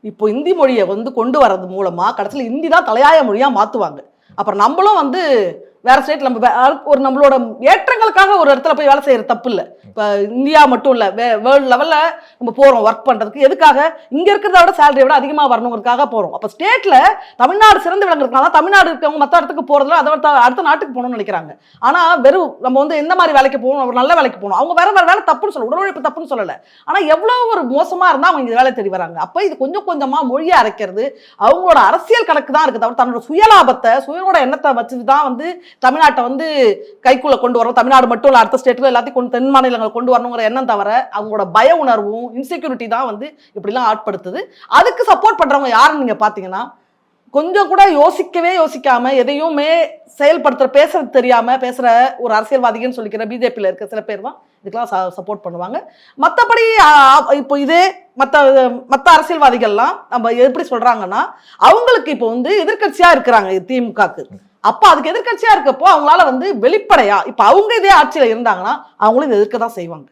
இப்போ இந்தி மொழியை கொண்டு வர்றது மூலமா கடைசியில் இந்தி தான் தலையாய மொழியா மாத்துவாங்க. அப்புறம் நம்மளும் வேற ஸ்டேட் நம்ம ஒரு நம்மளோட ஏற்றங்களுக்காக ஒரு இடத்துல போய் வேலை செய்யறது தப்பு இல்லை. இப்போ இந்தியா மட்டும் இல்லை, வேர்ல்டு லெவல்ல நம்ம போறோம் ஒர்க் பண்றதுக்கு. எதுக்காக? இங்க இருக்கிறத விட சேலரியை விட அதிகமாக வரணுங்கிறதுக்காக போறோம். அப்போ ஸ்டேட்ல தமிழ்நாடு சிறந்து விளங்குறதுனால தமிழ்நாடு இருக்கவங்க மற்ற இடத்துக்கு போறதுல அதை அடுத்த நாட்டுக்கு போகணும்னு நினைக்கிறாங்க. ஆனா வெறும் நம்ம எந்த மாதிரி வேலைக்கு போகணும், ஒரு நல்ல வேலைக்கு போகணும். அவங்க வேற வேலை தப்புன்னு சொல்ல, உடல் உழைப்பு தப்புன்னு சொல்லலை. ஆனா எவ்வளவு ஒரு மோசமா இருந்தா அவங்க இந்த வேலை தேடி வராங்க. அப்ப இது கொஞ்சம் கொஞ்சமா மொழியை அரைக்கிறது அவங்களோட அரசியல் கணக்கு தான் இருக்கு தவிர தன்னோட சுயலாபத்தை சுயனோட எண்ணத்தை வச்சுதான் தமிழ்நாட்டை கைக்குள்ள கொண்டு வரோம். தமிழ்நாடு மட்டும் இல்ல, அடுத்த ஸ்டேட்ல எல்லாத்தையும் தென் மாநிலங்கள் கொண்டு வரணுங்கிற எண்ணம் தவிர அவங்களோட பய உணர்வும் இன்செக்யூரிட்டி தான் இப்படிலாம் ஆட்படுத்துது. அதுக்கு சப்போர்ட் பண்றவங்க யாருன்னு நீங்க பாத்தீங்கன்னா, கொஞ்சம் கூட யோசிக்காம எதையுமே செயல்படுத்துற, பேசுறது தெரியாம பேசுற ஒரு அரசியல்வாதிகள்னு சொல்லிக்கிற பிஜேபியில இருக்க சில பேர் தான் இதுக்கெல்லாம் சப்போர்ட் பண்ணுவாங்க. மற்றபடி இப்போ இதே மற்ற அரசியல்வாதிகள்லாம் நம்ம எப்படி சொல்றாங்கன்னா, அவங்களுக்கு இப்போ எதிர்கட்சியா இருக்கிறாங்க திமுகக்கு. அப்ப அதுக்கு எதிர்கட்சியா இருக்கப்போ அவங்களால வெளிப்படையா இப்ப அவங்க இதே ஆட்சியில இருந்தாங்கன்னா அவங்களும் இதை எதிர்க்க தான் செய்வாங்க.